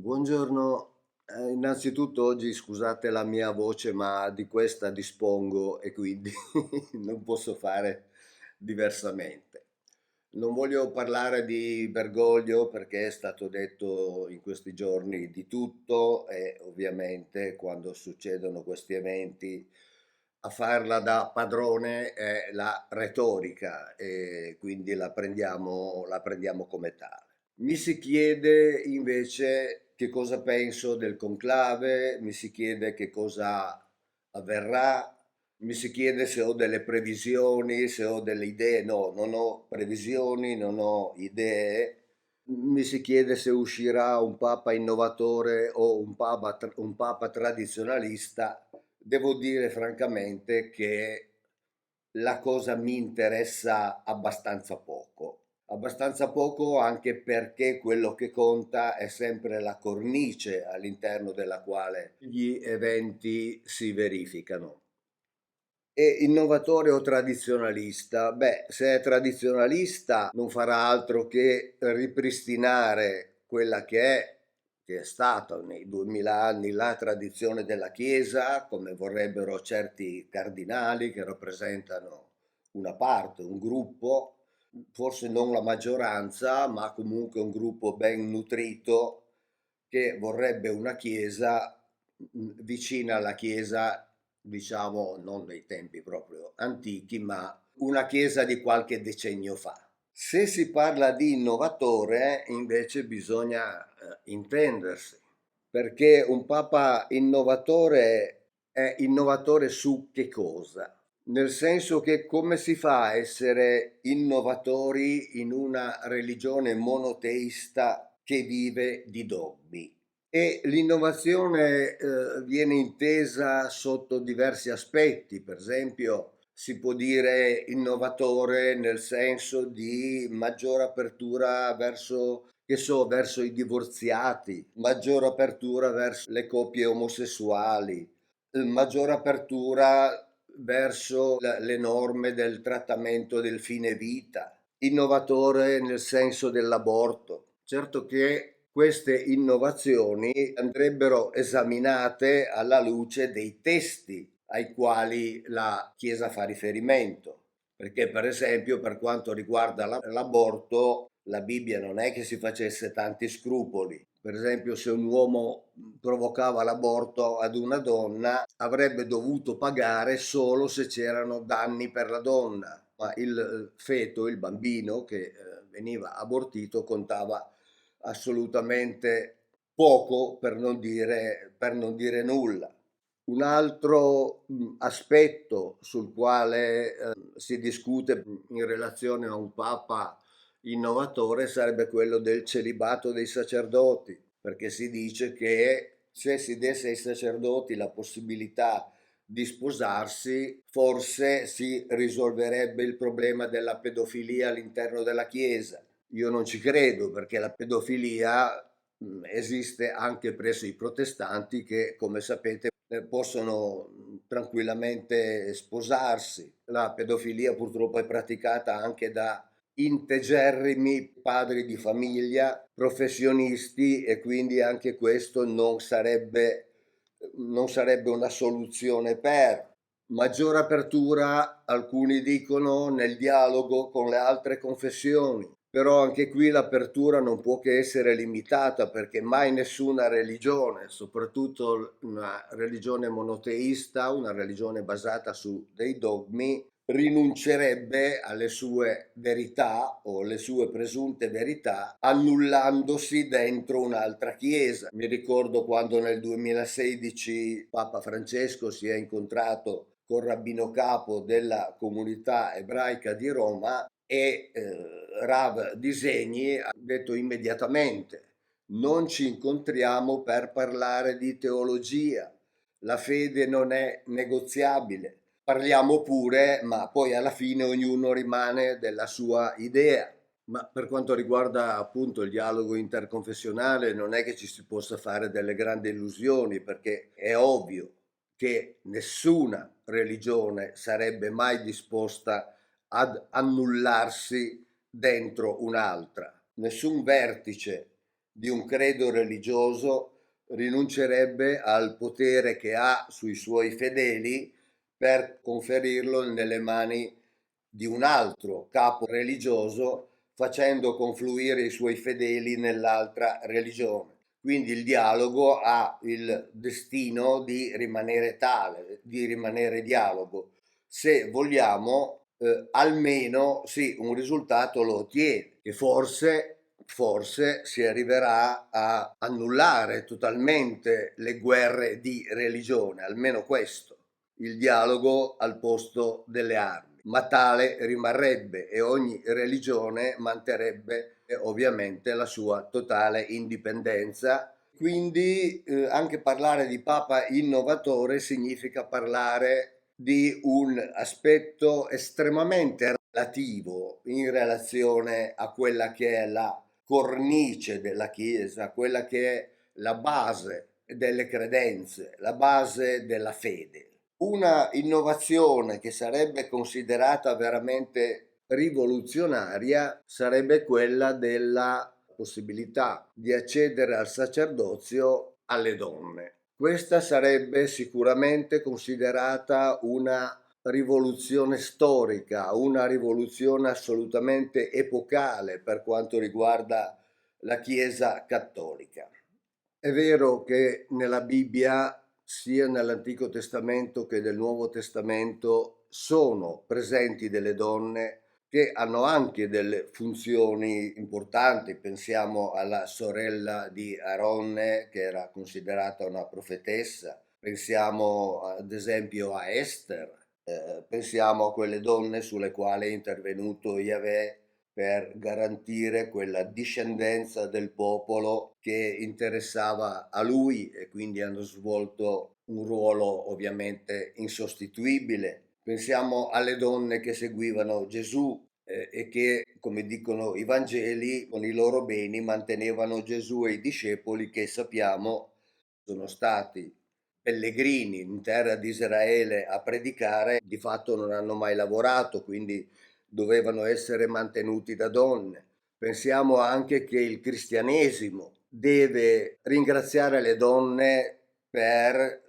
Buongiorno, innanzitutto oggi scusate la mia voce, ma di questa dispongo e quindi non posso fare diversamente. Non voglio parlare di Bergoglio perché è stato detto in questi giorni di tutto e ovviamente quando succedono questi eventi a farla da padrone è la retorica e quindi la prendiamo come tale. Mi si chiede invece che cosa penso del conclave, mi si chiede che cosa avverrà, mi si chiede se ho delle previsioni, se ho delle idee. No, non ho previsioni, non ho idee. Mi si chiede se uscirà un papa innovatore o un papa tradizionalista. Devo dire francamente che la cosa mi interessa abbastanza poco anche perché quello che conta è sempre la cornice all'interno della quale gli eventi si verificano. E innovatore o tradizionalista? Beh, se è tradizionalista non farà altro che ripristinare quella che è stata nei 2000 anni la tradizione della Chiesa, come vorrebbero certi cardinali che rappresentano una parte, un gruppo, forse non la maggioranza, ma comunque un gruppo ben nutrito che vorrebbe una Chiesa vicina alla Chiesa, diciamo, non dei tempi proprio antichi, ma una Chiesa di qualche decennio fa. Se si parla di innovatore, invece bisogna intendersi, perché un Papa innovatore è innovatore su che cosa? Nel senso che come si fa a essere innovatori in una religione monoteista che vive di dogmi? E l'innovazione viene intesa sotto diversi aspetti, per esempio si può dire innovatore nel senso di maggiore apertura verso, che so, verso i divorziati, maggiore apertura verso le coppie omosessuali, maggiore apertura verso le norme del trattamento del fine vita, innovatore nel senso dell'aborto. Certo che queste innovazioni andrebbero esaminate alla luce dei testi ai quali la Chiesa fa riferimento, perché per esempio per quanto riguarda l'aborto, la Bibbia non è che si facesse tanti scrupoli. Per esempio, se un uomo provocava l'aborto ad una donna, avrebbe dovuto pagare solo se c'erano danni per la donna, ma il feto, il bambino che veniva abortito, contava assolutamente poco, per non dire nulla. Un altro aspetto sul quale si discute in relazione a un papa innovatore sarebbe quello del celibato dei sacerdoti, perché si dice che se si desse ai sacerdoti la possibilità di sposarsi, forse si risolverebbe il problema della pedofilia all'interno della Chiesa. Io non ci credo perché la pedofilia esiste anche presso i protestanti che, come sapete, possono tranquillamente sposarsi. La pedofilia purtroppo è praticata anche da integerrimi padri di famiglia, professionisti e quindi anche questo non sarebbe una soluzione per maggiore apertura, alcuni dicono, nel dialogo con le altre confessioni. Però anche qui l'apertura non può che essere limitata perché mai nessuna religione, soprattutto una religione monoteista, una religione basata su dei dogmi, rinuncerebbe alle sue verità o le sue presunte verità annullandosi dentro un'altra chiesa. Mi ricordo quando nel 2016 Papa Francesco si è incontrato col rabbino capo della comunità ebraica di Roma e Rav Disegni ha detto immediatamente: non ci incontriamo per parlare di teologia, la fede non è negoziabile, parliamo pure, ma poi alla fine ognuno rimane della sua idea. Ma per quanto riguarda appunto il dialogo interconfessionale, non è che ci si possa fare delle grandi illusioni, perché è ovvio che nessuna religione sarebbe mai disposta ad annullarsi dentro un'altra. Nessun vertice di un credo religioso rinuncerebbe al potere che ha sui suoi fedeli per conferirlo nelle mani di un altro capo religioso, facendo confluire i suoi fedeli nell'altra religione. Quindi il dialogo ha il destino di rimanere tale, di rimanere dialogo. Se vogliamo, almeno sì, un risultato lo ottiene, che forse si arriverà a annullare totalmente le guerre di religione, almeno questo, il dialogo al posto delle armi, ma tale rimarrebbe e ogni religione manterrebbe ovviamente la sua totale indipendenza. Quindi anche parlare di Papa innovatore significa parlare di un aspetto estremamente relativo in relazione a quella che è la cornice della Chiesa, quella che è la base delle credenze, la base della fede. Una innovazione che sarebbe considerata veramente rivoluzionaria sarebbe quella della possibilità di accedere al sacerdozio alle donne. Questa sarebbe sicuramente considerata una rivoluzione storica, una rivoluzione assolutamente epocale per quanto riguarda la Chiesa cattolica. È vero che nella Bibbia, sia nell'Antico Testamento che nel Nuovo Testamento, sono presenti delle donne che hanno anche delle funzioni importanti. Pensiamo alla sorella di Aronne, che era considerata una profetessa, pensiamo ad esempio a Esther, pensiamo a quelle donne sulle quali è intervenuto Yahweh per garantire quella discendenza del popolo che interessava a lui, e quindi hanno svolto un ruolo ovviamente insostituibile. Pensiamo alle donne che seguivano Gesù e che, come dicono i Vangeli, con i loro beni mantenevano Gesù e i discepoli, che sappiamo sono stati pellegrini in terra di Israele a predicare, di fatto non hanno mai lavorato, quindi dovevano essere mantenuti da donne. Pensiamo anche che il cristianesimo deve ringraziare le donne per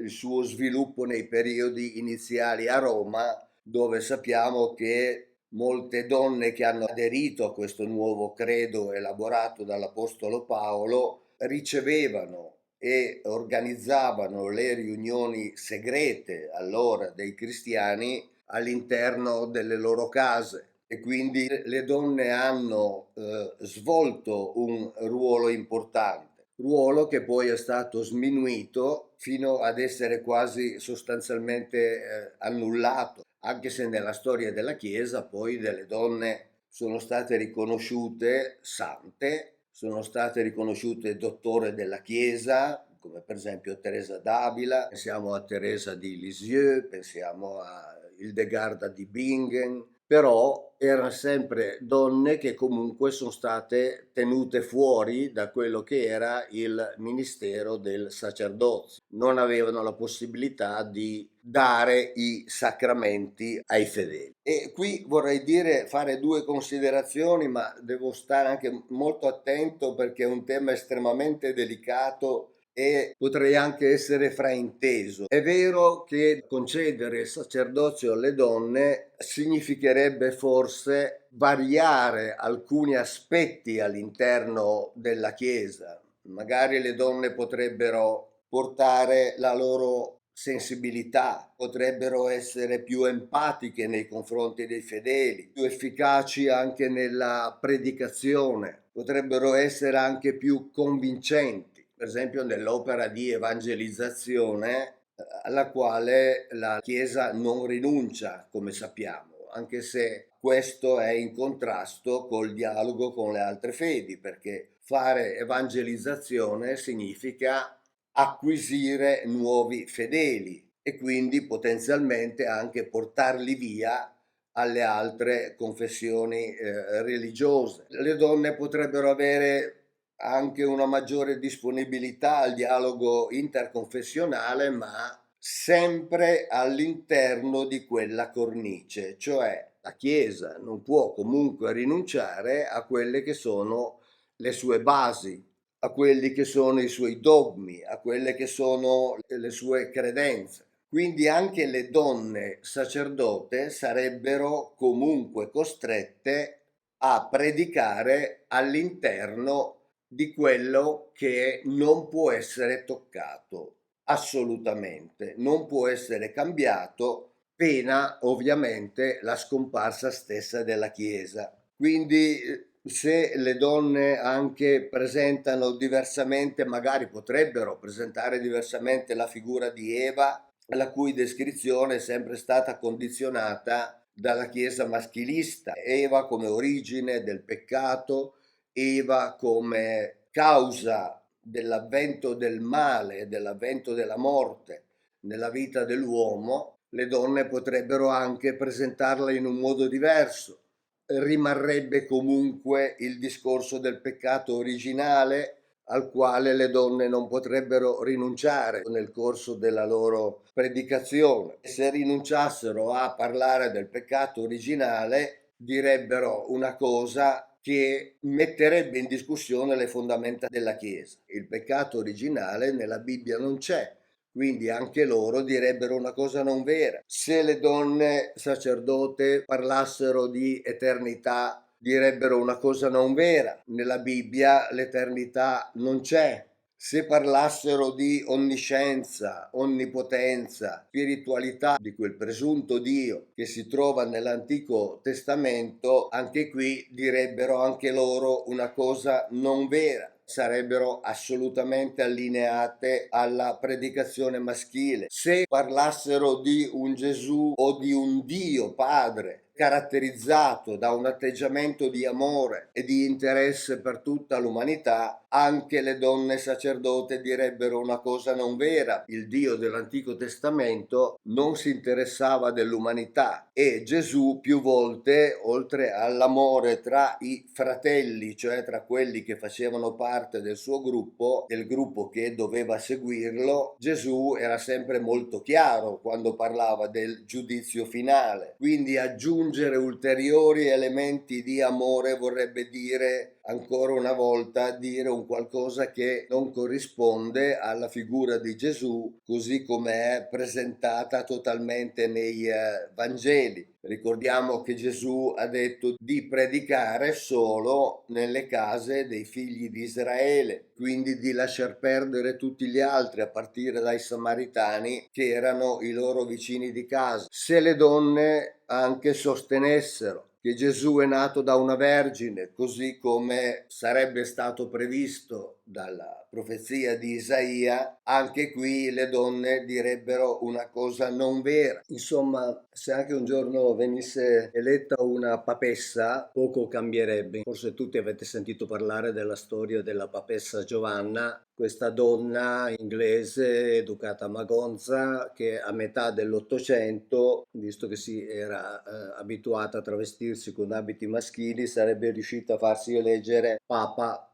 il suo sviluppo nei periodi iniziali a Roma, dove sappiamo che molte donne che hanno aderito a questo nuovo credo elaborato dall'Apostolo Paolo ricevevano e organizzavano le riunioni segrete allora dei cristiani all'interno delle loro case, e quindi le donne hanno svolto un ruolo importante, ruolo che poi è stato sminuito fino ad essere quasi sostanzialmente annullato, anche se nella storia della Chiesa poi delle donne sono state riconosciute sante, sono state riconosciute dottore della Chiesa, come per esempio Teresa d'Avila, pensiamo a Teresa di Lisieux, pensiamo a Hildegarda di Bingen, però erano sempre donne che comunque sono state tenute fuori da quello che era il ministero del sacerdozio. Non avevano la possibilità di dare i sacramenti ai fedeli. E qui vorrei dire, fare due considerazioni, ma devo stare anche molto attento perché è un tema estremamente delicato e potrei anche essere frainteso. È vero che concedere il sacerdozio alle donne significherebbe forse variare alcuni aspetti all'interno della Chiesa. Magari le donne potrebbero portare la loro sensibilità, potrebbero essere più empatiche nei confronti dei fedeli, più efficaci anche nella predicazione, potrebbero essere anche più convincenti, per esempio nell'opera di evangelizzazione alla quale la Chiesa non rinuncia, come sappiamo, anche se questo è in contrasto col dialogo con le altre fedi, perché fare evangelizzazione significa acquisire nuovi fedeli e quindi potenzialmente anche portarli via alle altre confessioni religiose. Le donne potrebbero avere anche una maggiore disponibilità al dialogo interconfessionale, ma sempre all'interno di quella cornice, cioè la Chiesa non può comunque rinunciare a quelle che sono le sue basi, a quelli che sono i suoi dogmi, a quelle che sono le sue credenze. Quindi anche le donne sacerdote sarebbero comunque costrette a predicare all'interno di quello che non può essere toccato, assolutamente, non può essere cambiato, pena ovviamente la scomparsa stessa della Chiesa. Quindi se le donne anche presentano diversamente, magari potrebbero presentare diversamente la figura di Eva, la cui descrizione è sempre stata condizionata dalla Chiesa maschilista. Eva come origine del peccato, Eva come causa dell'avvento del male, dell'avvento della morte nella vita dell'uomo. Le donne potrebbero anche presentarla in un modo diverso. Rimarrebbe comunque il discorso del peccato originale al quale le donne non potrebbero rinunciare nel corso della loro predicazione. Se rinunciassero a parlare del peccato originale, direbbero una cosa che metterebbe in discussione le fondamenta della Chiesa. Il peccato originale nella Bibbia non c'è, quindi anche loro direbbero una cosa non vera. Se le donne sacerdote parlassero di eternità, direbbero una cosa non vera. Nella Bibbia l'eternità non c'è. Se parlassero di onniscienza, onnipotenza, spiritualità di quel presunto Dio che si trova nell'Antico Testamento, anche qui direbbero anche loro una cosa non vera. Sarebbero assolutamente allineate alla predicazione maschile. Se parlassero di un Gesù o di un Dio Padre caratterizzato da un atteggiamento di amore e di interesse per tutta l'umanità, anche le donne sacerdote direbbero una cosa non vera. Il Dio dell'Antico Testamento non si interessava dell'umanità e Gesù più volte, oltre all'amore tra i fratelli, cioè tra quelli che facevano parte del suo gruppo, del gruppo che doveva seguirlo, Gesù era sempre molto chiaro quando parlava del giudizio finale. Quindi aggiungere ulteriori elementi di amore vorrebbe dire ancora una volta dire un qualcosa che non corrisponde alla figura di Gesù così come è presentata totalmente nei Vangeli. Ricordiamo che Gesù ha detto di predicare solo nelle case dei figli di Israele, quindi di lasciar perdere tutti gli altri a partire dai Samaritani che erano i loro vicini di casa. Se le donne anche sostenessero che Gesù è nato da una vergine, così come sarebbe stato previsto dalla profezia di Isaia, anche qui le donne direbbero una cosa non vera. Insomma, se anche un giorno venisse eletta una papessa, poco cambierebbe. Forse tutti avete sentito parlare della storia della papessa Giovanna, questa donna inglese educata a Magonza che a metà dell'Ottocento, visto che si era abituata a travestirsi con abiti maschili, sarebbe riuscita a farsi eleggere papa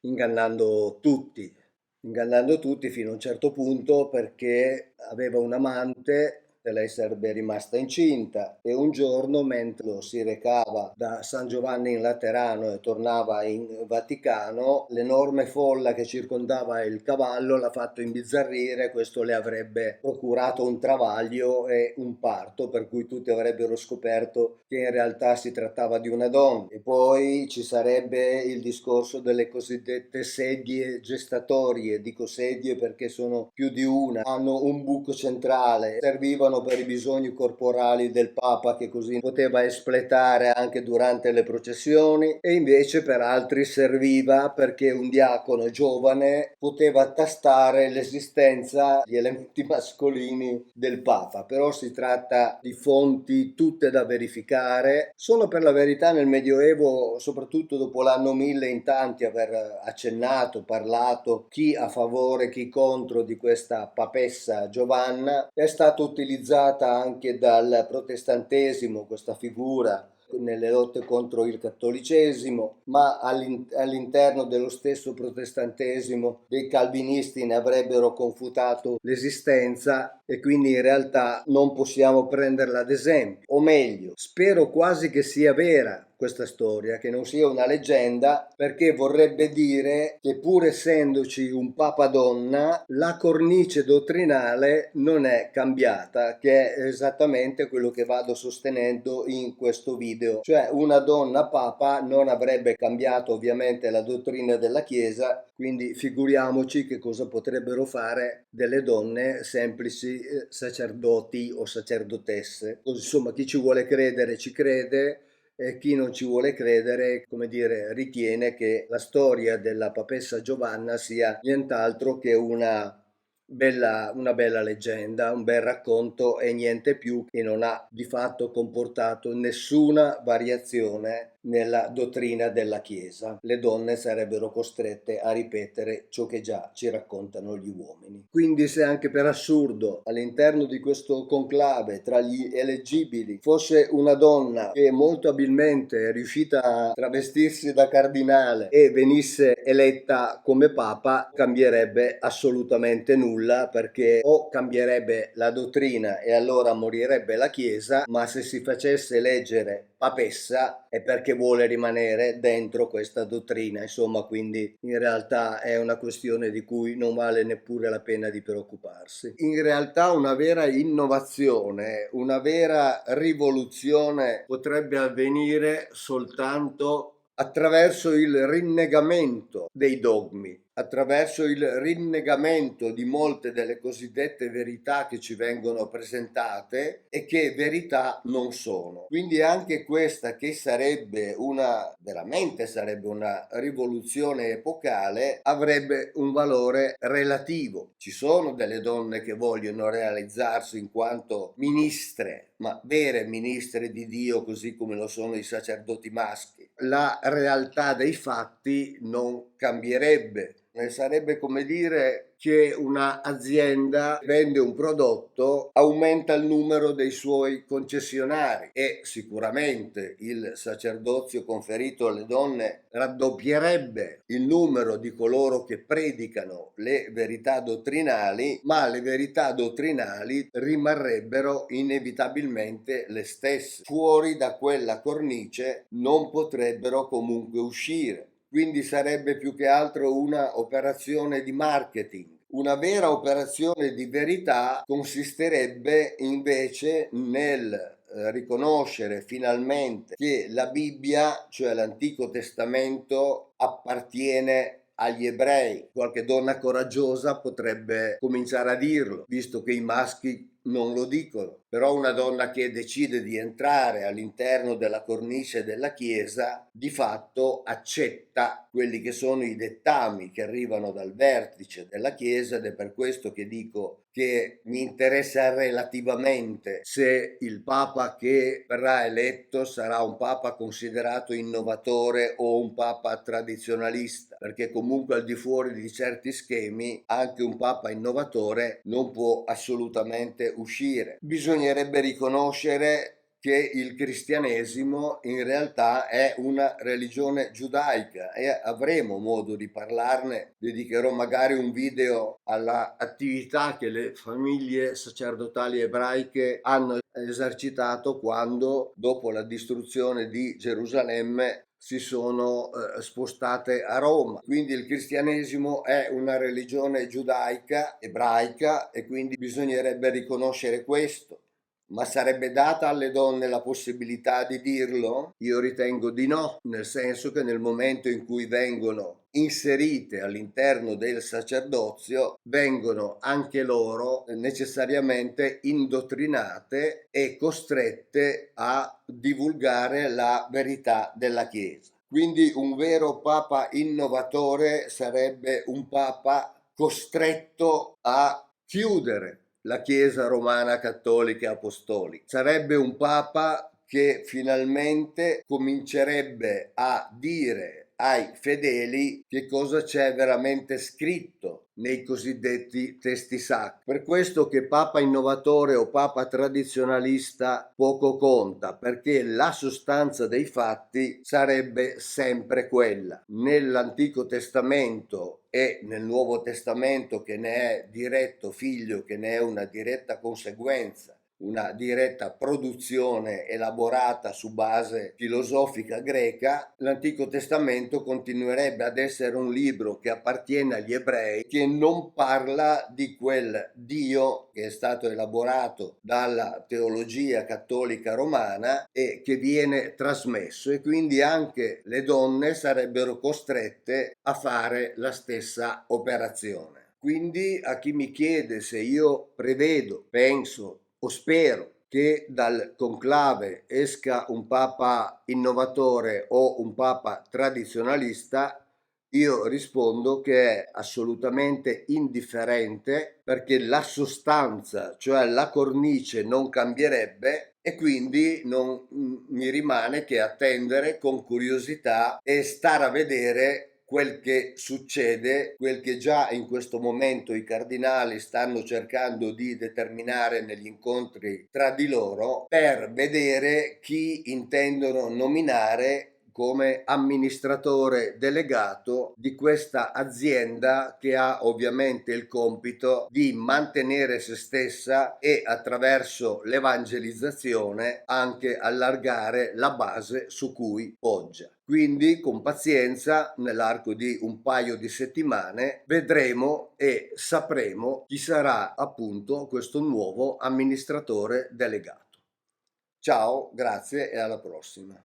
ingannando tutti fino a un certo punto perché aveva un amante e lei sarebbe rimasta incinta e un giorno mentre si recava da San Giovanni in Laterano e tornava in Vaticano, l'enorme folla che circondava il cavallo l'ha fatto imbizzarrire, questo le avrebbe procurato un travaglio e un parto per cui tutti avrebbero scoperto che in realtà si trattava di una donna. E poi ci sarebbe il discorso delle cosiddette sedie gestatorie, dico sedie perché sono più di una, hanno un buco centrale, servivano per i bisogni corporali del Papa che così poteva espletare anche durante le processioni e invece per altri serviva perché un diacono giovane poteva tastare l'esistenza di elementi mascolini del Papa, però si tratta di fonti tutte da verificare. Sono per la verità nel Medioevo, soprattutto dopo l'anno 1000, in tanti aver accennato, parlato chi a favore, chi contro di questa papessa Giovanna. È stata utilizzata anche dal protestantesimo questa figura nelle lotte contro il cattolicesimo, ma all'interno dello stesso protestantesimo dei calvinisti ne avrebbero confutato l'esistenza e quindi in realtà non possiamo prenderla ad esempio, o meglio, spero quasi che sia vera questa storia, che non sia una leggenda, perché vorrebbe dire che pur essendoci un Papa donna, la cornice dottrinale non è cambiata, che è esattamente quello che vado sostenendo in questo video. Cioè una donna Papa non avrebbe cambiato ovviamente la dottrina della Chiesa, quindi figuriamoci che cosa potrebbero fare delle donne semplici sacerdoti o sacerdotesse. Insomma, chi ci vuole credere ci crede, e chi non ci vuole credere, come dire, ritiene che la storia della papessa Giovanna sia nient'altro che una bella leggenda, un bel racconto e niente più, che non ha di fatto comportato nessuna variazione nella dottrina della Chiesa. Le donne sarebbero costrette a ripetere ciò che già ci raccontano gli uomini. Quindi se anche per assurdo all'interno di questo conclave tra gli eleggibili fosse una donna che molto abilmente è riuscita a travestirsi da cardinale e venisse eletta come papa, cambierebbe assolutamente nulla, perché o cambierebbe la dottrina e allora morirebbe la Chiesa, ma se si facesse eleggere papessa è perché vuole rimanere dentro questa dottrina, insomma, quindi in realtà è una questione di cui non vale neppure la pena di preoccuparsi. In realtà una vera innovazione, una vera rivoluzione potrebbe avvenire soltanto attraverso il rinnegamento dei dogmi, attraverso il rinnegamento di molte delle cosiddette verità che ci vengono presentate e che verità non sono. Quindi anche questa, che veramente sarebbe una rivoluzione epocale, avrebbe un valore relativo. Ci sono delle donne che vogliono realizzarsi in quanto ministre, ma vere ministre di Dio, così come lo sono i sacerdoti maschi. La realtà dei fatti non cambierebbe. Sarebbe come dire che una azienda vende un prodotto, aumenta il numero dei suoi concessionari e sicuramente il sacerdozio conferito alle donne raddoppierebbe il numero di coloro che predicano le verità dottrinali, ma le verità dottrinali rimarrebbero inevitabilmente le stesse. Fuori da quella cornice non potrebbero comunque uscire. Quindi sarebbe più che altro una operazione di marketing. Una vera operazione di verità consisterebbe invece nel riconoscere finalmente che la Bibbia, cioè l'Antico Testamento, appartiene agli ebrei. Qualche donna coraggiosa potrebbe cominciare a dirlo, visto che i maschi non lo dicono. Però una donna che decide di entrare all'interno della cornice della Chiesa di fatto accetta quelli che sono i dettami che arrivano dal vertice della Chiesa, ed è per questo che dico che mi interessa relativamente se il Papa che verrà eletto sarà un Papa considerato innovatore o un Papa tradizionalista, perché comunque al di fuori di certi schemi anche un Papa innovatore non può assolutamente uscire. Bisognerebbe riconoscere che il cristianesimo in realtà è una religione giudaica e avremo modo di parlarne. Dedicherò magari un video all'attività che le famiglie sacerdotali ebraiche hanno esercitato quando, dopo la distruzione di Gerusalemme, si sono spostate a Roma. Quindi il cristianesimo è una religione giudaica, ebraica, e quindi bisognerebbe riconoscere questo. Ma sarebbe data alle donne la possibilità di dirlo? Io ritengo di no, nel senso che nel momento in cui vengono inserite all'interno del sacerdozio, vengono anche loro necessariamente indottrinate e costrette a divulgare la verità della Chiesa. Quindi un vero Papa innovatore sarebbe un Papa costretto a chiudere la Chiesa romana cattolica e apostolica. Sarebbe un Papa che finalmente comincerebbe a dire ai fedeli che cosa c'è veramente scritto nei cosiddetti testi sacri. Per questo che Papa innovatore o Papa tradizionalista poco conta, perché la sostanza dei fatti sarebbe sempre quella. Nell'Antico Testamento e nel Nuovo Testamento, che ne è diretto figlio, che ne è una diretta conseguenza, una diretta produzione elaborata su base filosofica greca, l'Antico Testamento continuerebbe ad essere un libro che appartiene agli ebrei, che non parla di quel Dio che è stato elaborato dalla teologia cattolica romana e che viene trasmesso, e quindi anche le donne sarebbero costrette a fare la stessa operazione. Quindi a chi mi chiede se io prevedo, penso o spero che dal conclave esca un papa innovatore o un papa tradizionalista, io rispondo che è assolutamente indifferente, perché la sostanza, cioè la cornice, non cambierebbe, e quindi non mi rimane che attendere con curiosità e stare a vedere quel che succede, quel che già in questo momento i cardinali stanno cercando di determinare negli incontri tra di loro, per vedere chi intendono nominare come amministratore delegato di questa azienda, che ha ovviamente il compito di mantenere se stessa e attraverso l'evangelizzazione anche allargare la base su cui poggia. Quindi con pazienza, nell'arco di un paio di settimane, vedremo e sapremo chi sarà appunto questo nuovo amministratore delegato. Ciao, grazie e alla prossima.